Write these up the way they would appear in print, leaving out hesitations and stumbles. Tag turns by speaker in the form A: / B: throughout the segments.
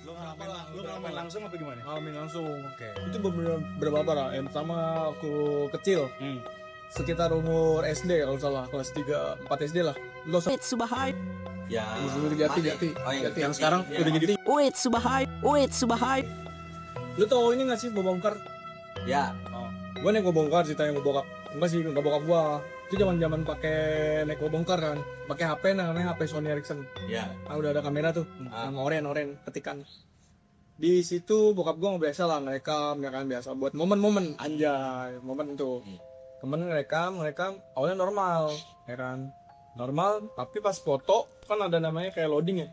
A: Lu ngalamin langsung apa gimana?
B: Ngalamin langsung.
A: Oke.
B: Itu beberapa lah. Yang pertama aku kecil, sekitar umur SD kalau salah, kelas 3, 4 SD lah. Lo
C: Wait Subahay,
D: Ya.
B: Jati.
D: Oh,
B: Jati yang sekarang udah jadi.
C: wait Subahay.
B: Lu tau ini nggak sih bongkar?
D: Ya.
B: Gua naik bongkar ceritanya gue bokap. Enggak sih, enggak bokap gua. Itu zaman pakai naik bongkar kan. Pakai HP namanya HP Sony Ericsson.
D: Ya.
B: Udah ada kamera tuh. Yang oren ketikan. Di situ bokap gua biasa lah ngerekam ya kan, biasa buat momen-momen anjay, momen itu. Temen ngerekam awalnya normal, ya kan. Normal, tapi pas foto kan ada namanya kayak loading ya.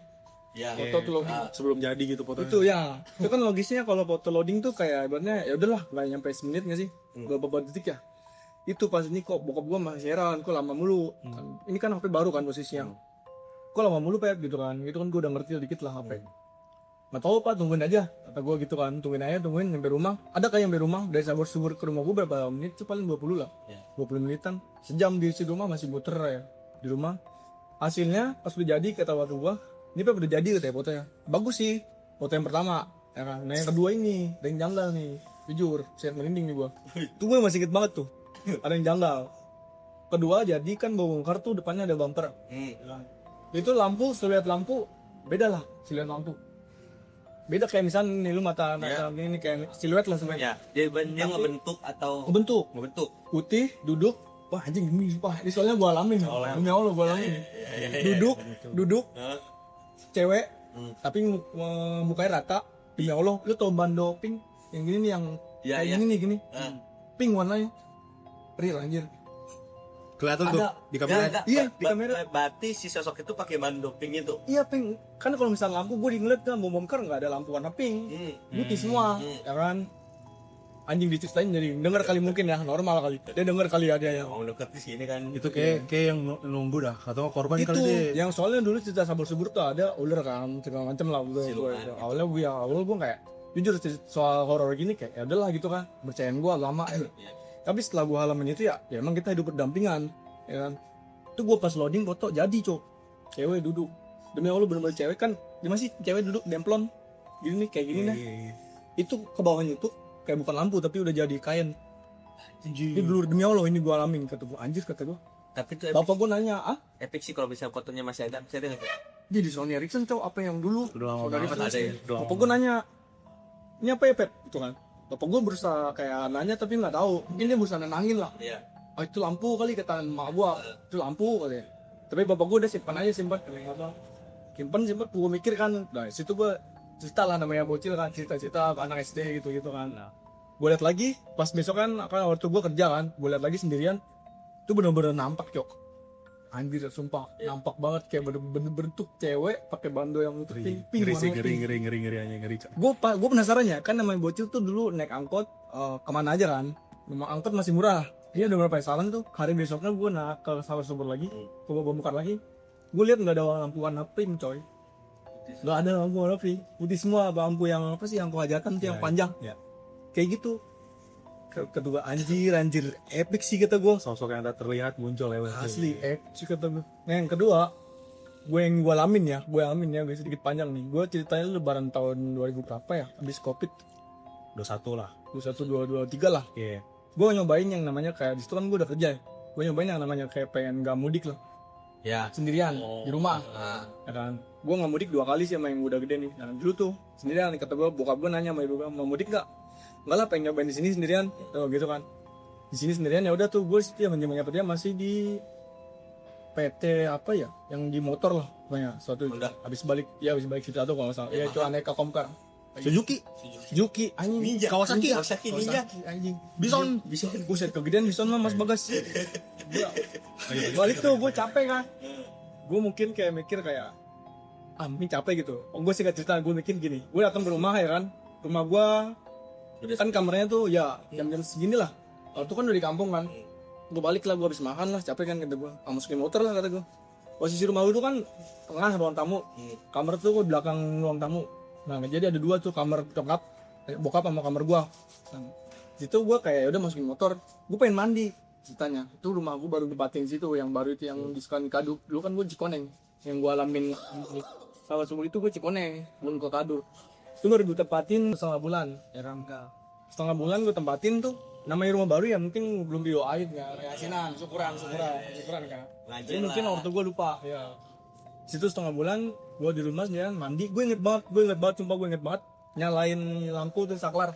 D: Ya.
B: Foto tuh loading.
A: Sebelum jadi gitu fotonya.
B: Itu ya. Itu kan logisnya kalau foto loading tuh kayak ibaratnya ya udahlah, enggak nyampe semenit enggak sih? Beberapa detik ya. Itu pas ini kok bokap gua masih heran, kok lama mulu. Ini kan HP baru kan posisinya. Kok lama mulu Pep gitu kan. Gitu kan gua udah ngerti dikit lah HP. Nggak tahu Pak, tungguin aja kata gue gitu kan, tungguin sampai rumah. Ada kayak sampai rumah dari Sabur Subur ke rumah gue berapa menit itu, paling 20 lah, 20 menitan, sejam di rumah masih muter ya di rumah. Hasilnya pas udah jadi kata waktu gue, ini Pak udah jadi katanya fotonya, bagus sih foto yang pertama ya kan. Nah yang kedua ini ada yang janggal nih, jujur saya merinding nih gue. Tuh gue masih inget banget tuh, ada yang janggal. Kedua jadi kan bongkar tuh depannya ada bumper. Itu lampu, siluet lampu beda lah, siluet lampu beda kayak misalnya nih lu mata ini kayak siluet lah sebenarnya.
D: Ya. Dia ngebentuk atau
B: Bentuk
D: ngebentuk.
B: putih duduk, wah anjing ini ini soalnya gua alamin demi Allah gua alamin. Duduk cewek tapi mukanya rata, demi Allah. Lu tau bando pink yang gini nih, yang kayak gini nih, gini pink warnanya real anjir.
A: Kelihatan tuh di kamera.
B: Iya, di kamera.
D: Berarti si sosok itu pakai bando pink itu.
B: Iya pink, kan kalau misalnya lampu gue ngeliat kan bongkar nggak ada lampu warna pink, putih semua, ya kan. Anjing diceritain jadi denger kali mungkin ya, normal kali. Dia denger kali ada yang
D: Mau deket di sini kan.
A: Itu kayak yang nunggu dah. Atau korban
B: itu
A: kali dia.
B: yang soalnya dulu cerita Sabur Subur tuh ada ular kan segala macam lah ular. Awalnya gue kayak jujur soal horor gini kayak ya udahlah gitu kan, percayaan gue lama. Tapi setelah gue halaman itu ya emang kita hidup berdampingan, ya kan. Itu gue pas loading foto jadi cok, cewek duduk, demi Allah bener-bener cewek kan, gimana sih cewek duduk demplon gini nih kayak gini nih. Itu ke bawahnya itu kayak bukan lampu tapi udah jadi kain. Ini dulu demi Allah ini gue alamin, kata gue anjir, kata gue.
D: Tapi itu
B: Bapak gue nanya,
D: epic sih kalau bisa fotonya masih ada nggak?
B: dia di Sony Ericsson cok, apa yang dulu?
A: Udah lama
B: Sony
A: banget
B: Ericsson.
D: ada ya?
B: Bapak gue nanya, ini apa ya Pep? Gitu kan. Bapak gue berusaha kayak nanya tapi nggak tahu. Mungkin dia berusaha nenangin lah.
D: Iya.
B: Oh itu lampu kali kata emak gue. Itu lampu kali. Tapi bapak gue udah simpan simpan. Gue mikir kan. Nah situ gue cerita lah, namanya bocil kan, cerita anak SD gitu kan. Nah, gue liat lagi pas besok kan waktu gue kerja kan, gue liat lagi sendirian. Itu bener-bener nampak cok. Anjir sumpah, nampak banget kayak bener-bener tuh cewek pakai bando yang pink
A: Ngeri sih,
B: warna pink.
A: ngeri.
B: Gue penasaran ya, kan namanya bocil tuh dulu naik angkot kemana aja kan, memang angkot masih murah. Iya udah berapa saran tuh, hari besoknya gue nak ke Sabur Subur lagi, ke bongkar lagi, gue lihat nggak ada lampu warna pink coy, nggak ada lampu warna pink, putih semua, lampu yang apa sih yang kehajatan tuh yang panjang, kayak gitu. Kedua anjir epic sih kata gue,
A: Sosok yang tak terlihat muncul ya.
B: asli epic kata gue. Nah yang kedua gue alamin ya, gue sedikit panjang nih. Gue ceritanya lebaran tahun 2000 berapa ya, habis covid
A: 21 lah.
B: 21 22 23 lah.
A: Iya.
B: Gue nyobain yang namanya kayak di situ kan gue udah kerja ya. Gue nyobain yang namanya kayak pengen gak mudik lah,
D: Ya.
B: sendirian di rumah, ya kan. Gue nggak mudik 2 kali sih sama yang udah gede nih. Nah dulu tuh sendirian, kata gue, bokap gue nanya sama ibu gue, mau mudik nggak? Enggak lah, pengen nyobain di sini sendirian, tuh gitu kan. Di sini sendirian ya udah tuh gue sih menjamnya kerja masih di PT apa ya, yang di motor lah, pokoknya suatu. Habis balik situ atau kalau nggak salah, ya itu Aneka Komkar. Suzuki anjing, Kawasaki
D: Ninja.
B: anjing, Bison, buset kegedean Bison mah Mas Bagas. Balik tuh gue capek kan, gue mungkin kayak mikir kayak ini capek gitu. Gue sih gak cerita, gue mikir gini, gue datang ke rumah ya kan, rumah gue kan kamarnya tuh ya jam-jam segini lah. Waktu kan udah di kampung kan, gue balik lah, gue habis makan lah, capek kan, kata gue, masukin motor lah, kata gue. Posisi rumah gue tuh kan tengah ruang tamu, kamar tuh gue belakang ruang tamu. Nah jadi ada 2 tuh, kamar bokap sama kamar gue. Nah, situ gue kayak udah masukin motor, gue pengen mandi ceritanya. Itu rumah gue baru depatin situ, yang baru itu yang di Sekali Kadu. Dulu kan gue Cikoneng, yang gue alamin Sabur Subur itu gue Cikoneng, belum ke Kadu. Itu baru gue tempatin setengah bulan. Setengah bulan gue tempatin tuh. Namanya rumah baru ya mungkin belum didoain ya. Reasinan, syukuran kan.
D: Ngajar
B: Jadi mungkin
D: lah.
B: ortu gue lupa. Ya. Situ setengah bulan gue di rumah sendirian mandi. Gue inget banget, sumpah gue inget banget. Nyalain lampu tuh saklar.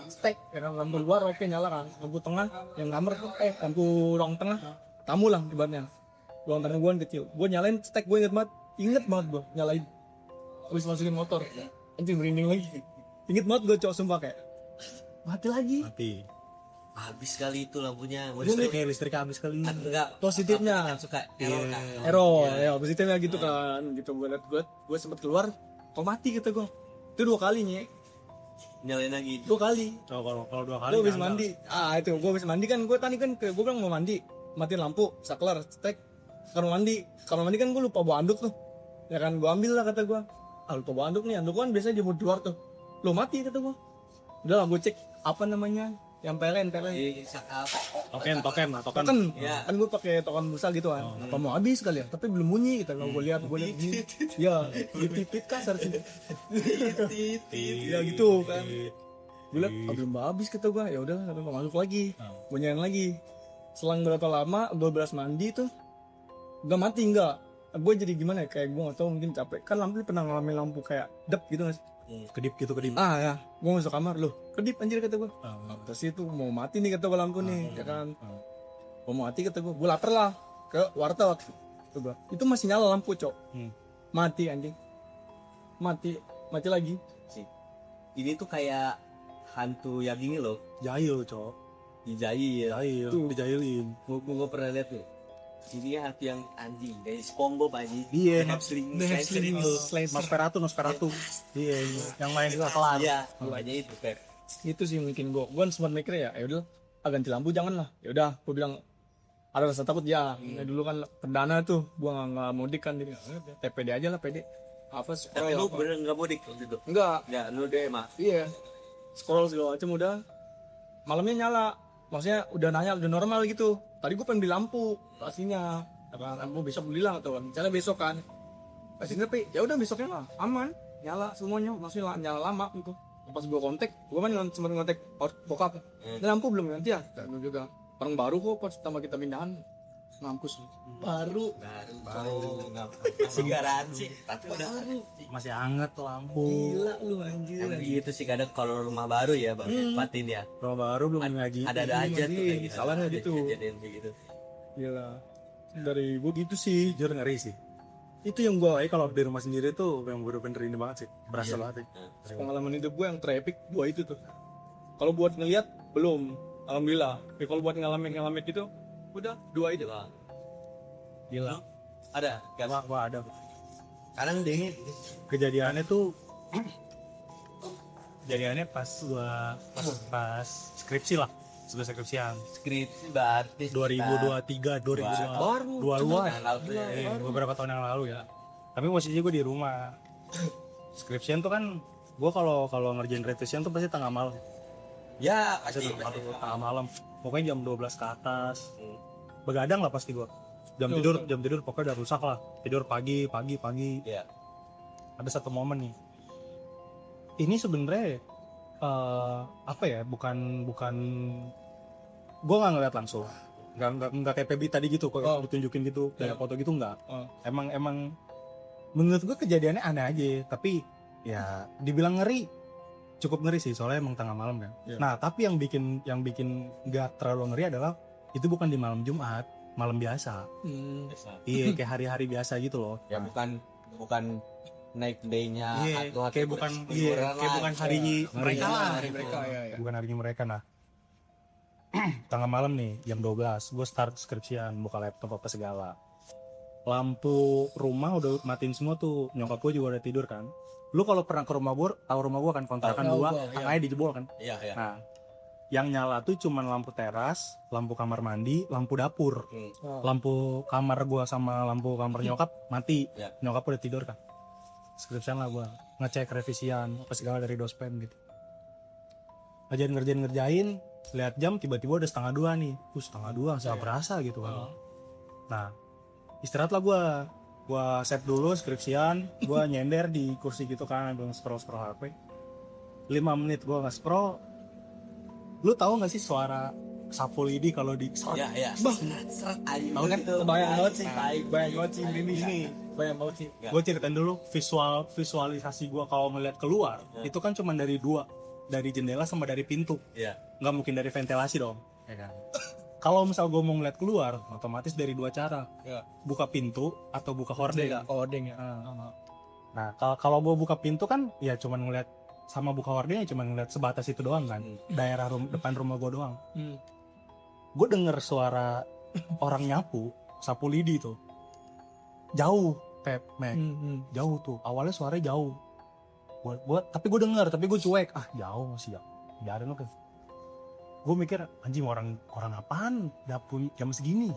B: Stek, ya kan lampu luar oke nyala kan. Lampu tengah yang kamar tuh lampu ruang tengah. Tamu lah ibaratnya. Ruang tamu gue yang kecil. Gue nyalain stek, gue inget banget gue nyalain. Habis masukin motor. Anjing merinding lagi. Inget banget gue cowok sumpah kayak mati lagi.
A: Mati.
D: Habis kali itu lampunya.
A: Listrik habis kali.
D: Enggak.
B: Positifnya
D: Yang suka error kan.
B: error ya positifnya gitu kan gitu gue sempet keluar kok mati gitu gue itu 2 kali nih
D: Nyalain lagi.
B: 2 kali
A: Oh, kalau 2 kali.
B: gue habis
A: nggak ada.
B: mandi itu gue habis mandi kan gue tadi kan gue bilang mau mandi matiin lampu saklar stek kamar mandi kan gue lupa bawa anduk tuh ya kan gue ambil lah kata gue lupa bawa anduk nih anduk kan biasanya di luar tuh lo mati kata gue udah lah gue cek apa namanya yang pelen
D: Di sakal.
A: Token.
B: token
D: Ya.
B: kan gue pakai token pulsa gitu kan apa mau habis kali ya tapi belum bunyi gitu kalau gue lihat ini ya ditipit kasar sih ya gitu kan gue lihat belum habis kata gue ya udah gue masuk lagi gue nyalain lagi selang berapa lama 12 mandi tuh gak mati enggak gue jadi gimana ya kayak gue gak tau mungkin capek kan lampu pernah ngalamin lampu kayak dep gitu gak sih
A: Kedip.
B: ya gue masuk kamar loh kedip anjir kata gue terus itu mau mati nih kata gue lampu nih ya kan mau mati kata gue lapar lah ke warteg kata gua. Itu masih nyala lampu cok mati anjing mati lagi
D: Ini tuh kayak hantu yang ini loh.
A: Jahil, Cok.
D: Dijahil.
A: Dijailin.
D: Gue pernah lihat tuh. Ini hantu yang anjing kayak SpongeBob anjing.
A: Iya.
D: Hamstring.
A: Nosferatu. Iya. Yang main juga kelar.
D: Iya. Makanya itu Pep.
B: itu sih mungkin gue sempat mikir ya udah ganti lampu jangan lah ya udah gue bilang ada rasa takut ya dulu kan perdana tuh gue nggak mudik kan jadi TPD aja lah PD apa
D: Tapi lu bener nggak mudik waktu itu?
B: enggak
D: Nggak, lu deh mah.
B: iya scroll segala macam udah malamnya nyala maksudnya udah nanya udah normal gitu tadi gue pengen beli lampu pastinya karena lampu besok belilah atau misalnya besok kan pastinya tapi ya udah besoknya lah aman nyala semuanya maksudnya nyala lama gitu pas gue kontak gue kan sempat ngontek bokap ini lampu belum ganti ya dan juga orang baru kok pas sama kita pindahan ngampus baru
D: Masih garansi. Tapi udah.
A: Masih hangat lampu.
B: gila lu anjir
D: Emang gitu sih kadang kalau rumah baru ya bang, tempatin ya.
A: Rumah baru belum lagi.
D: Ada aja tuh kayak gitu.
B: salahnya
D: Ada
B: gitu.
D: kejadian kayak gitu.
B: gila dari gue gitu sih
A: Jujur ngeri sih. Itu yang gue kalau di rumah sendiri tuh yang bener-bener ini banget sih. Berasa banget. Sih.
B: pengalaman hidup gue yang terepik dua itu tuh kalau buat ngelihat belum alhamdulillah tapi kalau buat ngalamin gitu udah dua itu gila
D: Ada. Gas.
A: Wah, ada.
D: Kadang dingin.
A: Kejadiannya tuh kejadiannya pas gua pas skripsi lah. Sudah skripsian.
D: Skripsi berarti
A: 2023, 2022 ya. Beberapa tahun yang lalu ya. Tapi posisinya gue di rumah. Skripsian tuh kan gue kalau ngerjain revisian tuh pasti tengah malam.
D: Ya pasti.
A: Tengah malam. Pokoknya jam 12 ke atas. Begadang lah pasti gue. Jam tidur pokoknya udah rusak lah. Tidur pagi.
D: Iya.
A: Ada satu momen nih. Ini sebenarnya apa ya? Bukan gue nggak ngeliat langsung. Nggak kayak Pebi tadi gitu kok ditunjukin gitu kayak foto gitu nggak. Emang menurut gue kejadiannya aneh aja. Tapi ya dibilang ngeri, cukup ngeri sih soalnya emang tengah malam kan. Nah tapi yang bikin nggak terlalu ngeri adalah itu bukan di malam Jumat, malam biasa. Iya kayak hari-hari biasa gitu loh.
D: Ya bukan naik day-nya atau
A: kayak bukan hari mereka lah.
B: hari mereka ya.
A: Bukan harinya mereka. Nah tengah malam nih jam 12 gue start skripsian, buka laptop apa segala, lampu rumah udah matiin semua tuh, nyokap gue juga udah tidur kan. Lu kalau pernah ke rumah gue tahu rumah gue kan kontrakan dua, tengahnya dijebol kan.
D: Iya.
A: Nah yang nyala tuh cuman lampu teras, lampu kamar mandi, lampu dapur. Lampu kamar gue sama lampu kamar nyokap mati. Nyokap udah tidur kan. Skripsian lah gue ngecek revisian apa segala dari dospen gitu. Ngerjain lihat jam tiba-tiba udah 1:30 nih. 1:30 nggak berasa gitu kan. Nah istirahat lah gue Gua save dulu skripsian, gua nyender di kursi gitu kan, gua scroll HP. 5 menit gua nge-scroll. Lu tahu nggak sih suara sapu lidi kalau di
D: Ya. Serat anjing.
A: Tahu kan?
D: Itu.
B: Bayang banget sih.
D: Tai.
B: Bayang banget sih ini. Bayang banget sih.
A: Gue ceritain dulu visualisasi gue kalau ngeliat keluar itu kan cuma dari jendela sama dari pintu,
D: Ya.
A: nggak mungkin dari ventilasi dong, ya kan? Kalau misal gue mau ngeliat keluar, otomatis dari dua cara,
B: Ya.
A: buka pintu atau buka hordeng.
B: Hordeng ya.
A: Nah kalau gue buka pintu kan ya cuma ngeliat, sama buka hordeng ya cuma ngeliat sebatas itu doang kan, daerah depan rumah gue doang. Gue denger suara orang nyapu, sapu lidi tuh jauh, jauh tuh. Awalnya suaranya jauh. Tapi gue denger, tapi gue cuek. Jauh masih jauh. Biarin lo ke. Gue mikir anjing orang apaan nyapu jam segini.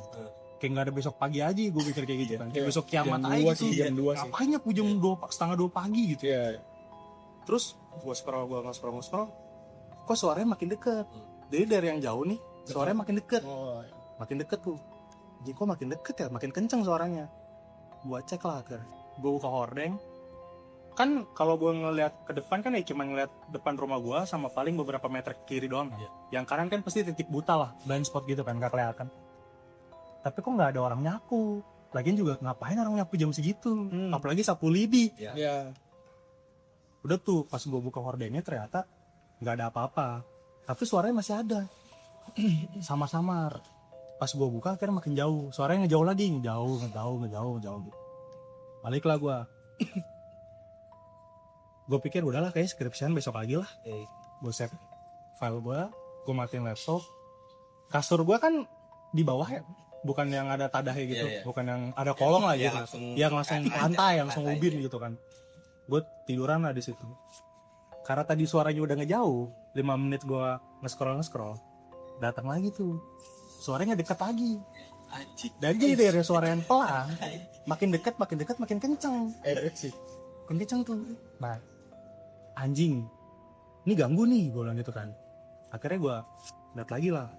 A: Kayak nggak ada besok pagi aja. Gue mikir kayak gitu kan. Kayak besok kiamat
B: jam
A: aja
B: 2
A: gitu.
B: sih, jam 2 sih.
A: Ngapain nyapu jam 2, setengah 2 pagi gitu.
B: Iya.
A: Terus gue scroll. Kok suaranya makin deket. Jadi dari yang jauh nih, suaranya makin deket.
B: Oh.
A: Makin deket tuh. Jadi kok makin deket ya, makin kenceng suaranya. Gua cek lah akhirnya, gue buka hordeng. Kan kalau gue ngeliat ke depan kan ya cuma ngeliat depan rumah gue sama paling beberapa meter ke kiri doang. Yang kanan kan pasti titik buta lah, blind spot gitu kan, gak kelihatan. Tapi kok nggak ada orang nyapu. Lagian juga ngapain orang nyapu jam segitu, apalagi sapu lidi.
B: Iya.
A: Udah tuh pas gue buka hordengnya ternyata nggak ada apa-apa, tapi suaranya masih ada. Sama-samar. Pas gue buka akhirnya makin jauh, suaranya ngejauh lagi, ngejauh. Baliklah gue. Gue pikir udahlah kayak skripsian besok lagi lah. Gue save file gue matiin laptop. Kasur gue kan di bawah ya, bukan yang ada tadahnya gitu, bukan yang ada kolong lah gitu. Yang langsung lantai, langsung ubin gitu kan. Gue tiduran lah di situ. Karena tadi suaranya udah ngejauh, 5 menit gue nge-scroll, datang lagi tuh. Suaranya dekat lagi.
D: Anjing.
A: Dan jadi dari suara yang pelan, makin dekat, makin kenceng.
B: Sih.
A: Makin kenceng tuh. Nah, anjing, ini ganggu nih, gue bilang gitu kan. Akhirnya gue lihat lagi lah.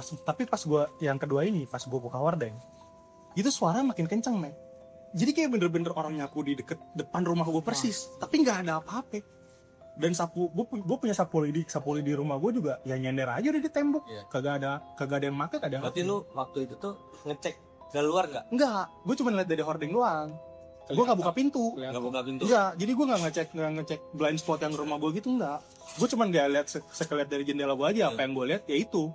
A: Tapi pas gue yang kedua ini, pas gue buka hordeng, itu suara makin kenceng, men. Jadi kayak bener-bener orang nyapu di depan rumah gue persis, tapi nggak ada apa-apa. Dan gue punya sapu lidi rumah gue juga ya nyender aja udah di tembok. Kagak ada yang make, ada.
D: Berarti lu waktu itu tuh ngecek keluar nggak?
A: Enggak, gue cuma lihat dari hordeng doang. Gue nggak buka pintu.
D: Nggak buka pintu.
A: Enggak, jadi gue nggak ngecek blind spot yang rumah gue gitu, enggak. Gue cuma dia lihat sekelihat dari jendela gue aja, apa yang gue lihat ya itu.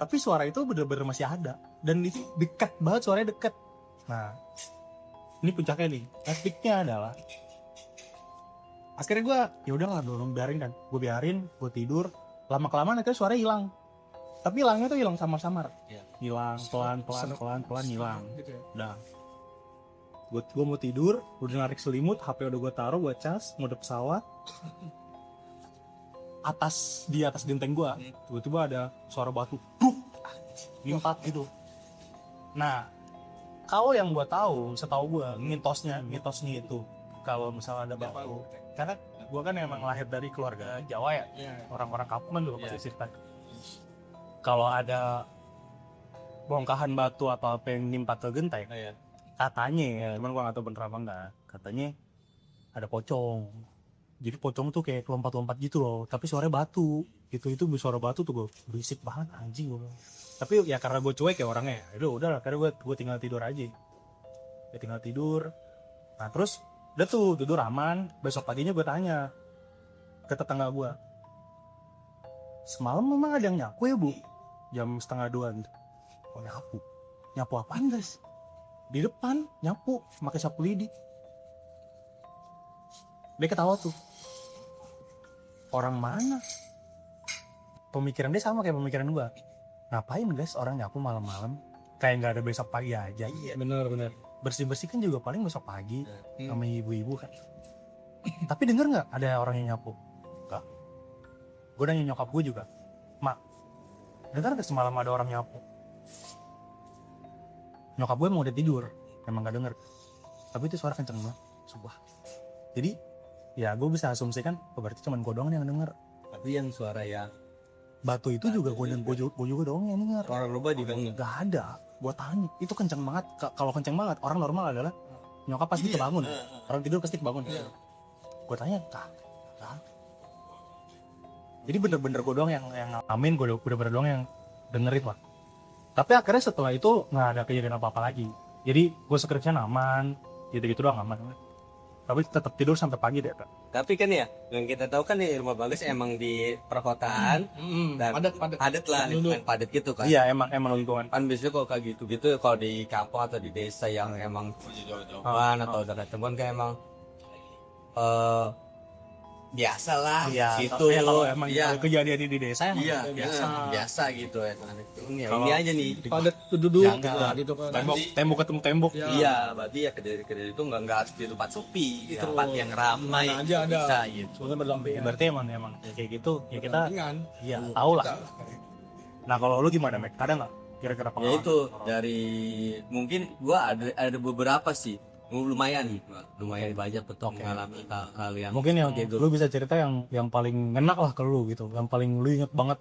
A: Tapi suara itu bener-bener masih ada, dan itu dekat banget, suaranya dekat. Nah, ini puncaknya nih. Epicnya adalah akhirnya gue ya udahlah dong, biarin, gue tidur. Lama kelamaan akhirnya suara hilang, tapi hilangnya tuh hilang samar-samar, hilang pelan hilang. Udah, gue mau tidur, udah narik selimut, HP udah gue taruh, gue cas, mode pesawat. Di atas genteng gue tiba-tiba ada suara batu nimpat gitu. Nah, kalau yang gue tahu, setahu gue mitosnya itu kalau misalnya ada batu, karena gue kan emang lahir dari keluarga Jawa ya, orang-orang Kapuman dulu pasti cerita. Kalau ada bongkahan batu atau apa yang nimpat ke genteng, katanya ya, cuman gue nggak tahu bener apa enggak, katanya ada pocong. Jadi pocong tuh kayak lompat-lompat gitu loh, tapi suaranya batu. Itu suara batu tuh gue berisik banget anjing gue. Tapi ya karena gue cuek ya orangnya, ya udah karena gue tinggal tidur aja. Ya tinggal tidur. Nah terus udah tuh tidur aman. Besok paginya gue tanya ke tetangga gue, semalam memang ada yang nyapu ya bu? Jam 1:30 gitu. Oh nyapu apaan guys? Di depan nyapu pakai sapu lidi. Dia ketawa tuh. Orang mana? Pemikiran dia sama kayak pemikiran gua. Ngapain guys orang nyapu malam-malam? Kayak nggak ada besok pagi aja. Iya bener. Bersih-bersih kan juga paling besok pagi sama ibu-ibu kan. Tapi denger nggak ada orang yang nyapu? Enggak. Gue nanya nyokap gue juga. Mak, denger nggak semalam ada orang nyapu? Nyokap gue mau udah tidur, emang nggak denger. Tapi itu suara kenceng banget, sumpah. Jadi ya gue bisa asumsikan berarti cuma gue doang yang denger.
D: Tapi yang suara yang
A: Batu itu juga gue juga doang yang denger.
D: orang rumah juga
A: Gak ada. Gue tanya itu kenceng banget. Kalau kenceng banget orang normal adalah nyokap pasti kebangun. Orang tidur pasti kebangun. Gue tanya, kak. Jadi bener-bener gue doang yang amin, gue bener-bener doang yang dengerin lah. Tapi akhirnya setelah itu nggak ada kejadian apa-apa lagi. Jadi gue skripsian aman, gitu-gitu doang aman. Tapi tetap tidur sampai pagi deh, Kak.
D: Tapi kan ya, yang kita tahu kan ya rumah Bagas emang di perkotaan dan padat lah, lingkungan padat gitu kan.
A: Iya, emang lingkungan.
D: Kan biasanya kalau kayak gitu kalau di kampung atau di desa yang emang jauh-jauhan atau dekat teman kan emang biasa lah gitu.
A: Ya, kalau emang
D: iya,
A: kejadian di desa
D: iya, biasa gitu ya. Ya, ini aja nih
B: padat penduduk
A: Jangan.
B: gitu kan.
A: tembok ketemu tembok.
D: iya, berarti ya kejadian itu nggak harus di tempat sepi, di tempat yang ramai
B: Mana aja ada.
D: bisa gitu.
B: Soalnya berdampingan.
A: Berarti emang kayak gitu ya kita
B: Berdampingan.
A: iya tahu lah. Nah kalau lu gimana, Mek? Ada nggak kira-kira
D: Ya
A: pengalaman?
D: itu dari mungkin gua ada beberapa sih, lumayan banyak betul mengalami hal yang
A: Mungkin yang
D: gitu.
A: lu bisa cerita yang paling enak lah ke lu gitu, yang paling lu inget banget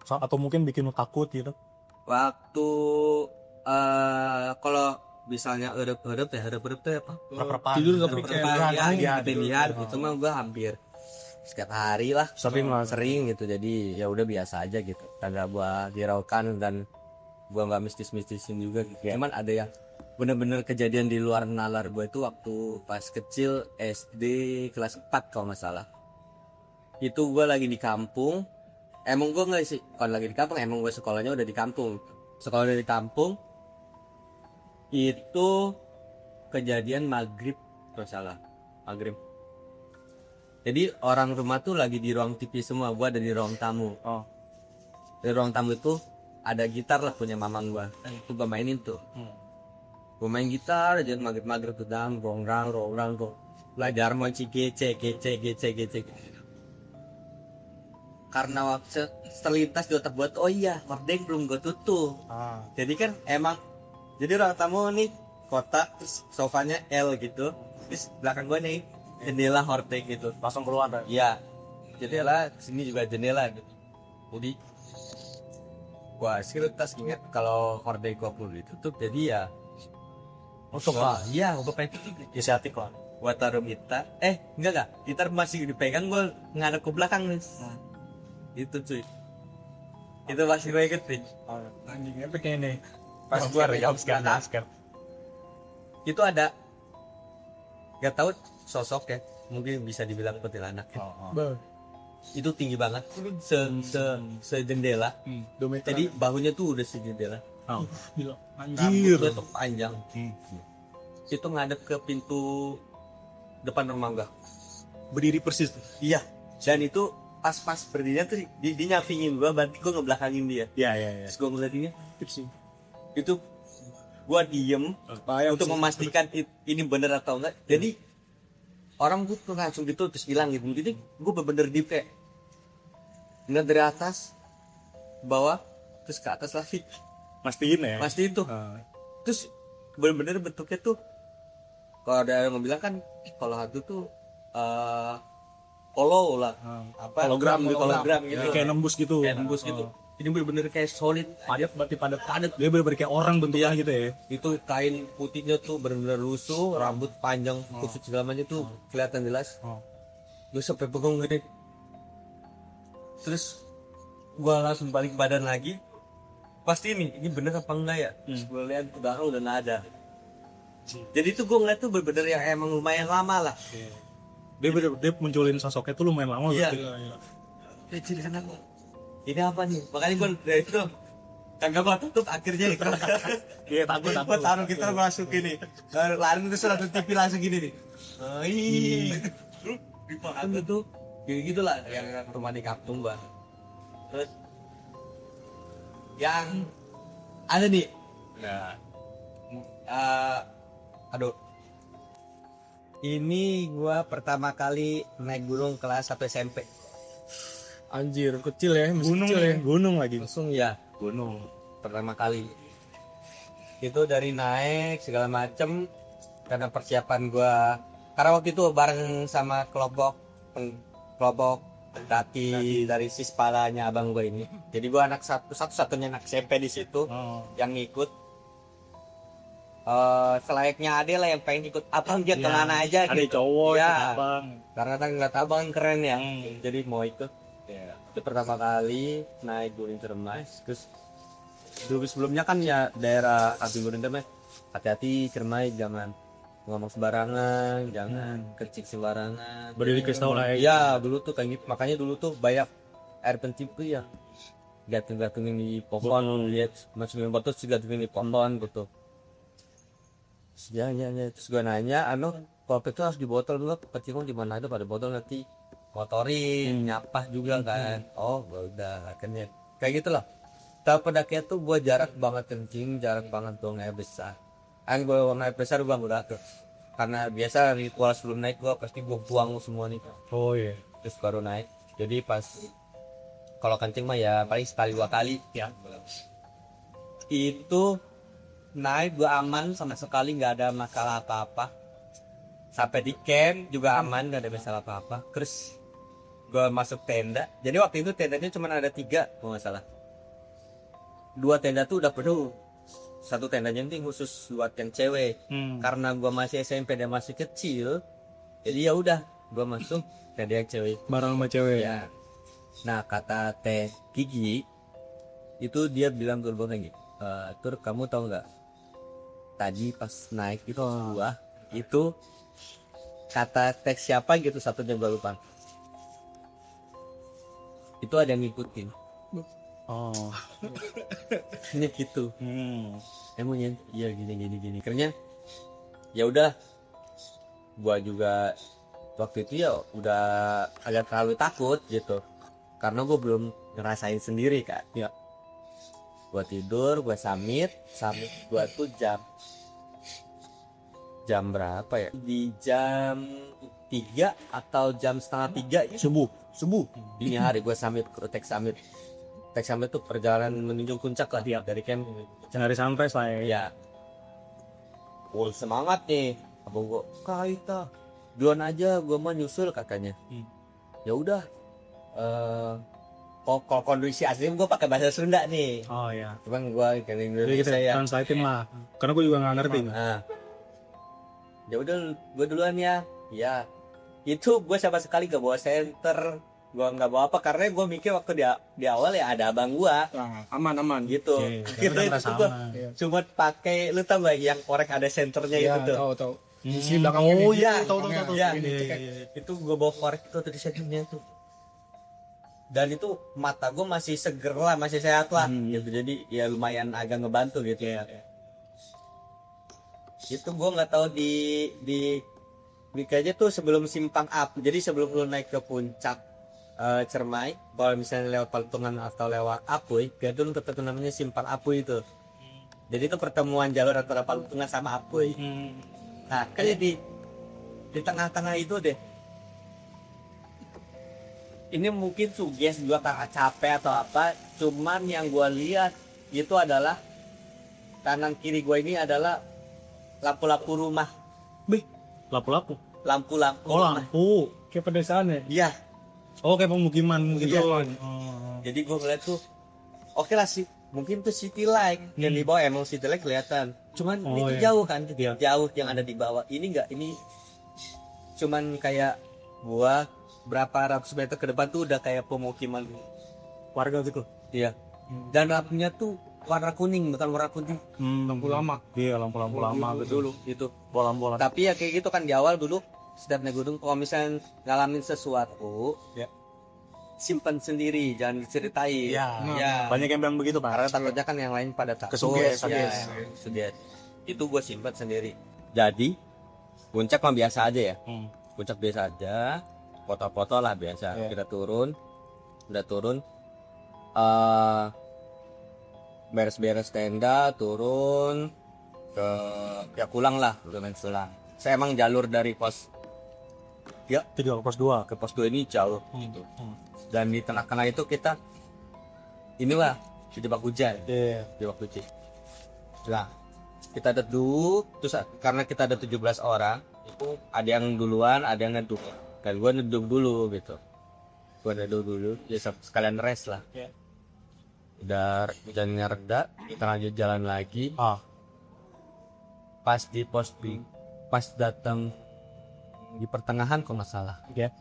A: atau mungkin bikin lu takut gitu.
D: Waktu kalau misalnya huruf tuh apa?
A: Rep-repan.
B: Tidur nggak
D: Ketinggian gitu mah gua hampir setiap hari lah, sering gitu. Jadi ya udah biasa aja gitu. Kagak gua hiraukan dan gua nggak mistis-mistisin juga gitu. Cuman ada yang bener-bener kejadian di luar nalar gue itu waktu pas kecil SD kelas 4 kalau nggak salah. Itu gue lagi di kampung. Emang gue nggak sih kalau lagi di kampung, emang gue sekolahnya udah di kampung. Sekolah udah di kampung. Itu kejadian maghrib kalau salah, maghrib. Jadi orang rumah tuh lagi di ruang TV semua, gue ada di ruang tamu. Di ruang tamu itu ada gitar lah punya mamang gue. Itu gue mainin tuh. Gue main gitar aja maghrib tuh dang rongrang tuh belajar mau gece karena waktu terlintas di otak buat oh iya hordeng belum gue tutup. Jadi kan emang jadi ruang tamu nih kotak terus sofanya L gitu terus belakang gue nih jendela hordeng gitu
A: Langsung keluar.
D: iya jendela sini juga jendela gitu. Jadi gua sekaligus ingat kalau hordeng gua perlu ditutup jadi ya
A: Suka.
D: iya, gue pengen tutup.
A: Inisiatif lah.
D: Gue taruh gitar. Enggak. Gitar masih dipegang, gue ngadep ke belakang nih. Itu cuy. Itu masih gue inget nih.
B: Anjing epic ini.
D: Pas gue jump itu ada. Gak tahu sosok ya. Mungkin bisa dibilang kuntilanak. Ya. Itu tinggi banget. Sejendela. Jadi bahunya tuh udah sejendela.
B: Gila.
D: Rambutnya tuh panjang. Itu ngadep ke pintu depan rumah gua.
A: Berdiri persis.
D: Iya. Dan itu pas berdirinya tuh dia nyampingin gua, berarti gua ngebelakangin dia.
A: Iya.
D: Terus gua ngeliatinnya, itu gua diem untuk memastikan ini bener atau enggak. Jadi orang gua tuh langsung gitu terus hilang gitu. Jadi gua bener-bener deep kayak ngeliat dari atas, bawah, terus ke atas lagi.
A: Mastiin ya.
D: Pasti itu. Terus bener-bener bentuknya tuh kalau ada yang bilang kan kalau hantu tuh hollow lah.
A: Hologram
D: gitu.
A: Kayak nembus gitu.
D: Ini bener-bener kayak solid.
A: Padat. Dia bener-bener kayak orang bentuknya gitu ya.
D: Itu kain putihnya tuh bener-bener lusuh, rambut panjang, kusut segala macam tuh kelihatan jelas. Gue sampai bengong gini. Terus gua langsung balik badan lagi. Pasti ini bener apa enggak ya? Gue lihat udah nggak ada. Jadi itu gue ngeliat tuh bener-bener yang emang lumayan lama lah.
A: Dia munculin sosoknya tuh lumayan lama.
D: Iya.
A: Gitu.
D: Jadi kan ini apa nih? Makanya gue dari itu kagak gue tutup akhirnya.
A: Iya takut.
D: Gue taruh kita masuk gini. Lari terus langsung TV langsung gini nih. Di paham tuh gitulah yang rumah di kampung bang. Terus yang ada nih. Aduh. Ini gua pertama kali naik gunung kelas 1 SMP.
B: Anjir, kecil ya, masih kecil ya.
A: Gunung lagi.
D: Langsung ya, gunung pertama kali. Itu dari naik segala macem karena persiapan gua karena waktu itu bareng sama kelompok pendaki dari Sispalanya abang gue ini. Jadi gue anak satu-satunya anak SMP di situ yang ngikut. selayaknya ade lah yang pengen ikut abang dia kemana aja
A: Ada
D: gitu.
A: cowok,
D: Ya.
A: abang.
D: Karena kan ngeliat abang keren ya, jadi mau ikut. Ya. Itu pertama kali naik Gunung Ciremai. Terus dulu sebelumnya kan ya daerah Api Gunung Ciremai, hati-hati Ciremai, jangan ngomong sembarangan, jangan kecil sembarangan.
A: Berdiri kristal lah ya.
D: Ya dulu tuh kayak gitu, makanya dulu tuh banyak air pencip tuh ya gantung-gantungin di pohon, lihat masukin botol sih gantungin di pohon gitu. Ya, terus gue nanya, kalau itu harus di botol dulu, kecil di mana ada pada botol nanti motorin, nyapah juga kan. Oh, udah akhirnya kayak gitu loh. Tapi pendaki tuh gua jarak banget kencing, jarak banget buang air besar. Gue buang air besar bang udah tuh. Karena biasa ritual sebelum naik gua pasti gua buang semua nih.
A: Oh iya.
D: Terus baru naik. Jadi pas kalau kencing mah ya paling sekali 2 kali ya. Itu naik gua aman sama sekali, nggak ada masalah apa-apa. Sampai di camp juga aman, nggak ada masalah apa-apa. Terus gua masuk tenda. Jadi waktu itu tendanya cuma ada 3 kalau nggak salah. 2 tenda tuh udah penuh. 1 tendanya ini khusus buat yang cewek. Karena gua masih SMP dan masih kecil, jadi ya udah gua masuk tenda yang cewek.
A: Bareng sama cewek.
D: Ya. Nah kata Teh Gigi itu dia bilang ke gua kayak gitu, Tur kamu tahu nggak? Tadi pas naik itu gua itu kata teks siapa gitu satunya gua lupa. Itu ada yang ngikutin.
A: Oh.
D: Ini gitu. Emangnya iya gini. Akhirnya ya udah. Gua juga waktu itu ya udah agak terlalu takut gitu. Karena gua belum ngerasain sendiri kan.
A: Ya.
D: Gua tidur, gua samit gua tuh jam berapa ya? Di jam 3 atau jam setengah 3 subuh. Dini hari gua samit ke Teks Summit tuh perjalanan menuju puncak lah dia dari camp.
A: Dari sunrise lah ya.
D: Ya. Full semangat nih. Abang gua, "Kaita, duluan aja, gua mah nyusul," katanya. Ya udah. Kalau kondisi asli gua pakai bahasa Sunda nih.
A: Oh iya.
D: Cuman gua kan
A: Jadi
D: Indonesia
A: kita
D: ya.
A: translatein lah. Karena gue juga nggak ngerti.
D: Nah. Ya udah gua duluan ya. Ya. Itu gua sama sekali gak bawa senter. Gua nggak bawa apa karena gua mikir waktu di awal ya ada abang gua.
B: Nah, aman
D: Gitu.
A: Oke,
D: Kita
A: karena
D: itu gua
A: sama.
D: cuma pakai, lu tau gak yang korek ada senternya
B: ya,
D: itu tuh.
B: tahu isi belakangnya
D: Oh
B: nih.
D: iya,
B: tahu
D: Ya,
B: ini cekek.
D: itu gua bawa korek itu tuh di senternya tuh. Dan itu mata gua masih seger lah, masih sehat lah gitu. Jadi ya lumayan agak ngebantu gitu ya. Itu gua nggak tahu di kayaknya tuh sebelum simpang up. Jadi sebelum lu naik ke puncak Ciremai, kalau misalnya lewat Paltungan atau lewat Apuy, itu tetap namanya simpang Apuy itu. Jadi itu pertemuan jalur antara Paltungan sama Apuy. Nah, kayak di tengah-tengah itu deh. Ini mungkin suges gua karena capek atau apa, cuman yang gua lihat itu adalah kanan kiri gua ini adalah lampu-lampu rumah.
A: Lapu-lapu.
D: Lampu-lampu
A: Oh
D: rumah.
A: lampu.
B: Kayak pedesaan ya.
D: Iya.
A: Oh kayak pemukiman gitu.
D: Iya.
A: Oh.
D: Jadi gue ngeliat tuh, oke lah sih, mungkin tuh city light yang di bawah emang city light kelihatan. Cuman
A: Oh,
D: itu
A: iya.
D: jauh kan,
A: Iya.
D: jauh yang ada di bawah. Ini enggak, ini cuman kayak gua berapa ratus meter ke depan tuh udah kayak pemukiman
A: Warga gitu.
D: Iya. Dan lampunya tuh warna kuning, bukan warna putih.
B: Lampu lama.
A: Iya lampu-lampu lama gitu.
D: Dulu itu.
A: Bolam-bolam.
D: Tapi ya kayak gitu kan di awal dulu setiap naik gunung kalau misalnya ngalamin sesuatu,
A: Ya.
D: simpan sendiri, jangan diceritain.
A: Ya.
D: Ya.
A: Banyak yang bilang begitu
D: Karena
A: Pak.
D: takutnya kan yang lain pada takut.
A: Kesuges,
D: Ya, kesuges. Itu gue simpan sendiri. Jadi puncak mah biasa aja ya. Puncak biasa aja. Foto-foto lah biasa.
A: Ya.
D: Kita turun. Udah turun. Beres-beres tenda, turun ke ya pulang lah, udah main selang. Saya emang jalur dari pos
A: Itu juga pos 2.
D: ke pos 2 ini jauh gitu. Dan di tengah-tengah itu kita inilah dijebak hujan.
A: Iya.
D: Dijebak hujan. Nah, kita duduk terus karena kita ada 17 orang, itu ada yang duluan, ada yang ngeduk. Dan gua ngeduk dulu gitu. Gua ngeduk dulu, ya sekalian rest lah.
A: Iya.
D: Udah hujannya reda, kita lanjut jalan lagi. pas di pos B, pas datang di pertengahan kok nggak salah,
A: Ya.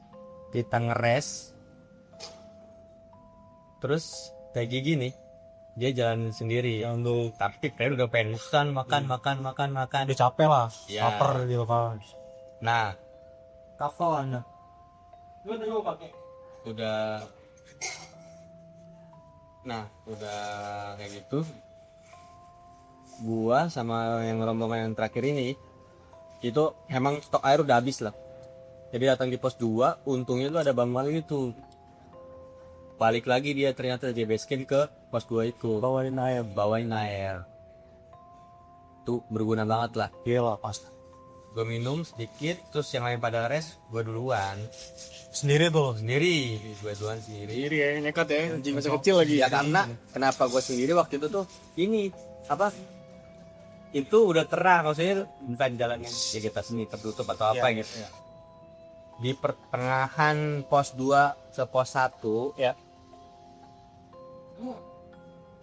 D: kita ngeres, terus kayak gini, dia jalan sendiri, tapi kayak udah pengen makan.
A: Udah capek lah,
D: Ya.
A: lapar dia kan.
D: Nah,
A: Kapan?
D: udah kayak gitu. Gua sama yang rombongan yang terakhir ini itu emang stok air udah habis lah. Jadi datang di pos 2, untungnya tuh ada Bang Mali itu. Balik lagi dia ternyata dia base camp ke pos 2 itu. Bawain air. Tuh berguna banget lah.
A: Gila pas.
D: Gue minum sedikit, terus yang lain pada rest, gue duluan.
A: Sendiri tuh.
D: Sendiri, gue duluan sendiri.
B: Iri ya, nekat ya, anjing masih kecil lagi.
D: Ya karena kenapa gue sendiri waktu itu tuh ini apa? Itu udah terang, maksudnya bukan jalannya ya kita sini tertutup atau apa gitu.
A: Ya.
D: Di pertengahan pos 2 ke pos 1
A: Ya.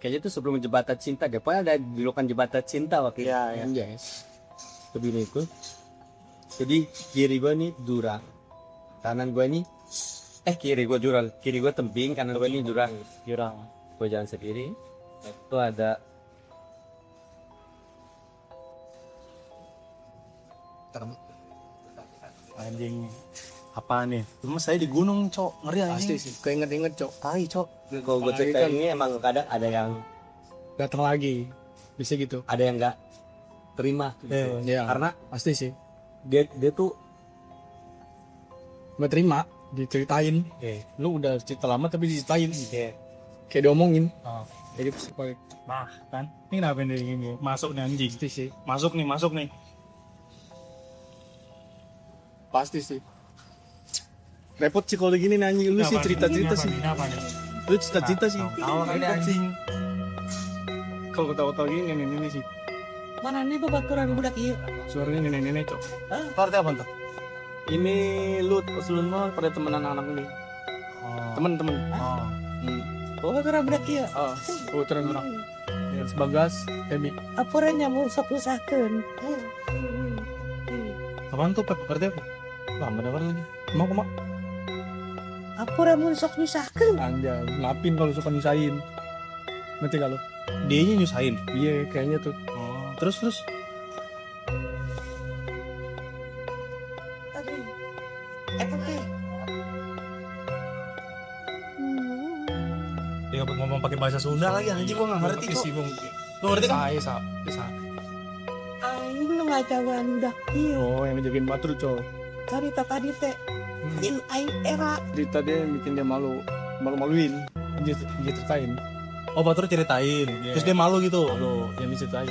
D: kayaknya itu sebelum jembatan cinta deh. Pokoknya ada julukan jembatan cinta waktu itu.
A: Ya, ya.
B: Yes.
D: Kebini itu. Jadi kiri gue nih Durang, kanan gue nih kiri gue Durang, kiri gue Tembing, kanan gue nih Durang. Gue jalan sendiri. Itu ada
A: Anjing. Apa nih? Cuma saya di gunung, Cok. Ngeri
B: Pasti
A: anjing.
B: sih, keinget-inget cok.
A: Tai, Cok.
D: kalau gue ceritain ini emang kadang ada yang
B: Datang lagi, bisa gitu.
D: nggak terima gitu.
B: Ya,
D: Karena
B: pasti sih.
D: dia tuh
B: Nggak terima, diceritain. Lu udah cerita lama tapi diceritain. Kayak diomongin.
A: Oh.
B: Jadi supaya
A: Nah, kan. Ini kenapa nih gini? Masuk nih anjing.
B: pasti sih.
A: Masuk nih.
B: Pasti sih. Repot sih kalau gini nih anjing. Lu sih cerita-cerita sih.
A: Ini apa nih?
B: Lu cerita-cerita sih.
A: Tahu kan anjing.
B: Kalau ketawa-tawa gini nenek sih.
C: Mana nih babaturan budak ieu?
B: Suaranya nenek-nenek cok.
A: Itu artinya apa tuh?
B: Ini lu mah pada temen anak-anak ini. Temen-temen.
A: Oh.
C: Babaturan budak ieu.
B: Oh, terang orang. Ya, sebagas, Emi.
C: Apuranya mau usah-usahkeun.
A: Apaan tuh, Pep? Artinya apa? Lama dengar lagi. Mau.
C: Apura mun sok nyusahkeun.
B: Anjay, maafin kalau suka nyusahin. Ngerti gak lu?
A: Dianya nyusahin.
B: Iya, kayaknya tuh.
A: Oh. Terus.
C: Aduh. Eta teh.
A: Dia ngomong pakai bahasa Sunda lagi anjing, gua enggak ngerti, Cok. Lu ngerti kan?
B: Bisa.
C: Aing nu ngajawan budak ieu.
B: Oh, yang ngejagain batur cok.
C: Carita tadi teh. In aing era.
B: Cerita dia yang bikin dia malu-maluin. Dia ceritain.
A: Oh, Batur ceritain. Terus dia malu gitu.
B: Malu, yang diceritain.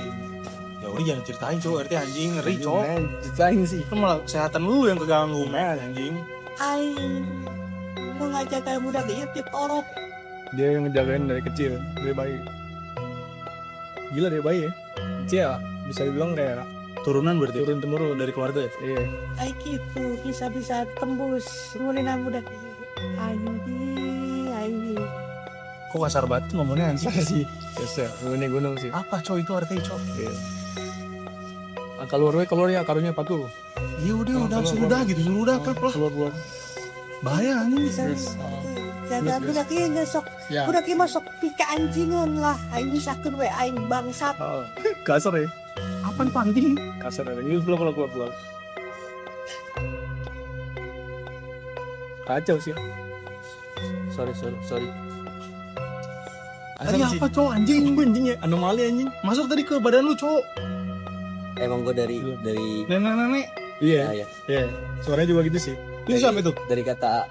A: Ya udah jangan ceritain, Cok. Artinya anjing ngeri, Cok.
B: Men, ceritain sih.
A: Kan malah kesehatan lu yang keganggu, men anjing.
C: Aing nu ngajaga budak ieu ti torok.
B: Dia yang ngejagain dari kecil, dari bayi. Gila dari bayi ya. Cia, bisa dibilang kayak
A: Turunan berarti.
B: turun temurun.
A: Dari keluarga ya?
B: Iya.
C: Ai kitu bisa-bisa tembus ngulinan budak ieu. Anjing.
A: Kok kasar banget ngomongnya anjing.
B: sih. Biasa, ini gunung sih.
A: Apa, Cok? Itu artinya, Cok?
B: Iya. Keluar ya, karunya apa tuh?
A: Ya udah, suruh dah kan lah.
B: Keluar.
A: Bahaya anjing.
C: Jaga budak ieu sok.
B: Ya.
C: Budak ieu masuk pika anjingan lah. Aing nyusahkeun we aing bangsat.
B: Oh, kasar ya.
A: Apa nih anjing?
B: Kasar ada. Ini keluar. Kacau sih.
D: sorry.
A: Tadi apa, Cok? Anjing ya.
B: Anomali anjing.
A: Masuk tadi ke badan lu, Cok.
D: Emang gue dari
A: Nenek-nenek.
B: Iya. Iya. Suaranya juga gitu sih.
A: Ini siapa itu?
D: dari kata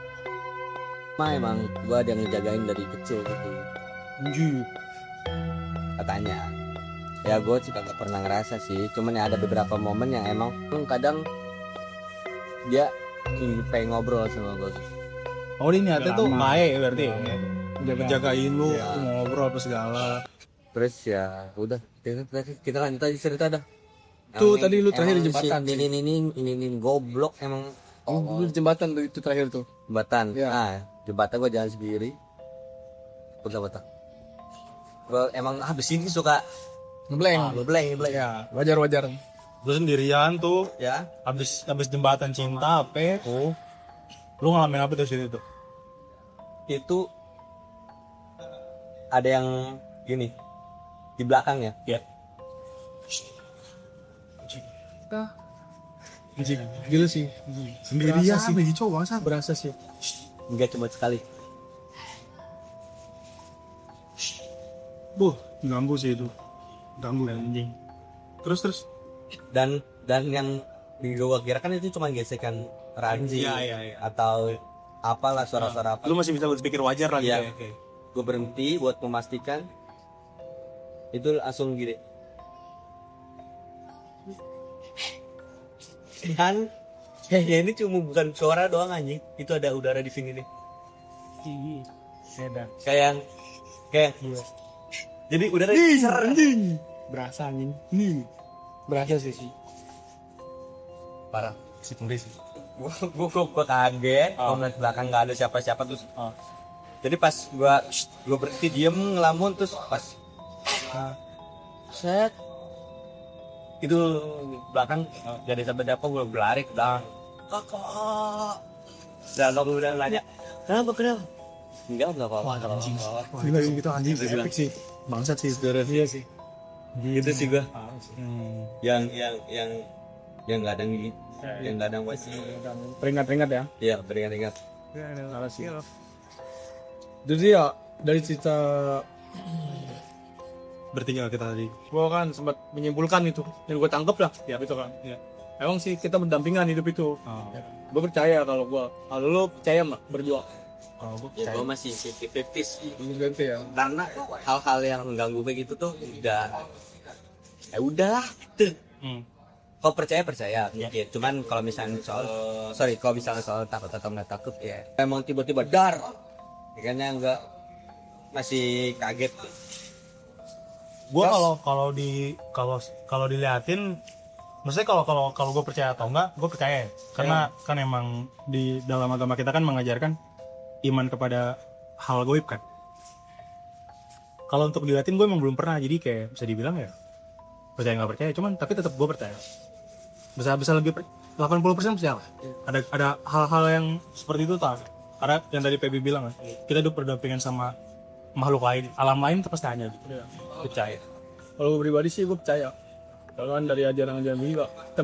D: emang gue ada yang ngejagain dari kecil gitu
A: Anjing.
D: katanya. Ya gue juga gak pernah ngerasa sih, cuman ya ada beberapa momen yang emang kadang dia pengen ngobrol sama gue.
A: Oh, ini niatnya tuh
B: Lama.
A: baik berarti. Jagain lu,
B: Iya.
A: ngobrol apa segala.
D: Terus ya udah kita lanjut aja cerita dah.
B: Tuh, tadi lu terakhir di
D: emang
B: jembatan.
D: ini goblok emang.
B: Dulu di jembatan tuh itu terakhir tuh.
D: Jembatan.
B: Iya.
D: Jembatan gue jalan sendiri. Betul. Gue emang habis ini suka
B: Ngeblank.
D: ngeblank.
B: Ya, wajar.
A: Gue sendirian tuh,
D: ya.
A: habis jembatan cinta, apa? Oh, lu ngalamin apa tuh situ tuh?
D: Itu ada yang gini di belakang ya.
A: Ya.
B: Anjing, gila sih.
A: Sendirian
B: Berasa sih.
A: bagi cowok bangsa.
B: Berasa sih.
D: Enggak cuma sekali.
A: Ganggu sih itu. Ganggu anjing. Terus.
D: Dan yang gue kira kan itu cuma gesekan ranji
A: Iya.
D: atau apalah suara-suara apa.
A: Lu masih bisa berpikir wajar lagi
D: Iya.
A: ya. Oke.
D: Gue berhenti buat memastikan itu langsung gini. Dan ya ini cuma bukan suara doang anjing, itu ada udara di sini nih. Kayak jadi udara
B: Anjing. Berasa anjing. Berasa sih.
D: parah.
A: Si Pengris.
D: Gua kaget, gua ngeliat belakang nggak ada siapa-siapa terus. Jadi pas gua berhenti diem ngelamun terus pas set itu belakang jadi sampai dapat gua berlari ke belakang. Kakak. Dan kalau udah nanya, kenapa? Enggak apa-apa.
B: Gila gitu anjing. Epic sih. Bangsat sih. Iya sih.
D: Gitu sih gua. Yang nggak ada gigi, yang nggak ada wajib.
B: Peringat-peringat ya.
D: Iya, beringat-ingat.
B: Salah sih. Jadi ya dari cerita
A: Bertiga kita tadi.
B: gua kan sempat menyimpulkan itu dan gua tangkep lah ya gitu kan.
A: Iya.
B: Emang sih kita berdampingan hidup itu. Gua percaya kalau lu percaya mah berjuang.
A: Kalau gue
D: Ya, gua masih 50-50 sih.
B: Ganti ya.
D: Karena hal-hal yang mengganggu kayak gitu tuh udahlah gitu. Kalau percaya ya. Cuman kalau misalnya soal takut atau nggak takut ya emang tiba-tiba dar kayaknya nggak masih kaget.
A: Gue kalau diliatin, maksudnya kalau gue percaya atau enggak, gue percaya ya. Karena kan emang di dalam agama kita kan mengajarkan iman kepada hal gaib kan. Kalau untuk diliatin gue emang belum pernah, jadi kayak bisa dibilang ya percaya nggak percaya, cuman tapi tetap gue percaya. Bisa lebih 80% percaya lah. Ada hal-hal yang seperti itu tak? Ada yang tadi PB bilang kan, kita hidup berdampingan sama makhluk lain, alam lain pasti hanya percaya.
B: Kalau gua pribadi sih gua percaya. Kalau kan dari ajaran-ajaran juga kita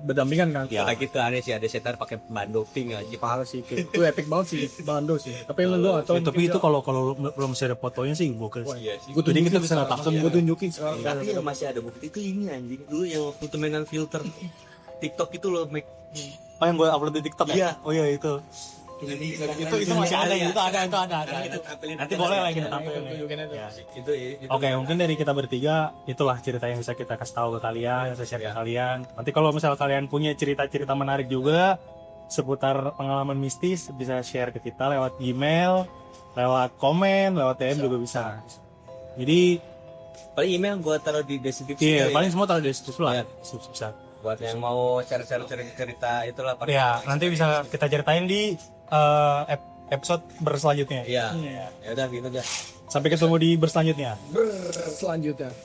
B: berdampingan kan.
D: Ya gitu aneh sih, ada setan pakai ban doping aja.
B: Parah sih itu epic banget sih Bando sih. Tapi lu gua atau
A: Tapi itu kalau belum masih ada fotonya sih gokil.
B: gua
A: Jadi kita
B: tunjukin
A: bisa
B: sekarang.
A: langsung
B: Gua tunjukin sekarang.
D: Tapi yang masih ada bukti itu ini anjing dulu yang waktu itu mainan filter TikTok itu loh make.
A: Oh yang gue upload di TikTok
D: Iya.
A: ya? Oh iya itu masih ada ya? Itu ada. Nanti boleh lah kita tampilin.
B: Tunjukin aja.
D: Itu
A: Oke, mungkin dari kita bertiga itulah cerita yang bisa kita kasih tahu ke kalian, bisa share ke kalian. Nanti kalau misal kalian punya cerita-cerita menarik juga seputar pengalaman mistis, bisa share ke kita lewat Gmail, lewat komen, lewat DM juga bisa. Jadi,
D: paling email gua taruh di deskripsi.
A: iya,
D: kali
A: paling
D: ya.
A: semua taruh di deskripsi lah.
D: Iya.
A: Bisa.
D: Buat yang mau share-share cerita itulah pakai.
A: Ya, nanti bisa kita ceritain di episode berselanjutnya.
D: Iya. Ya udah gitu aja.
A: Sampai ketemu di berselanjutnya.
B: Selanjutnya.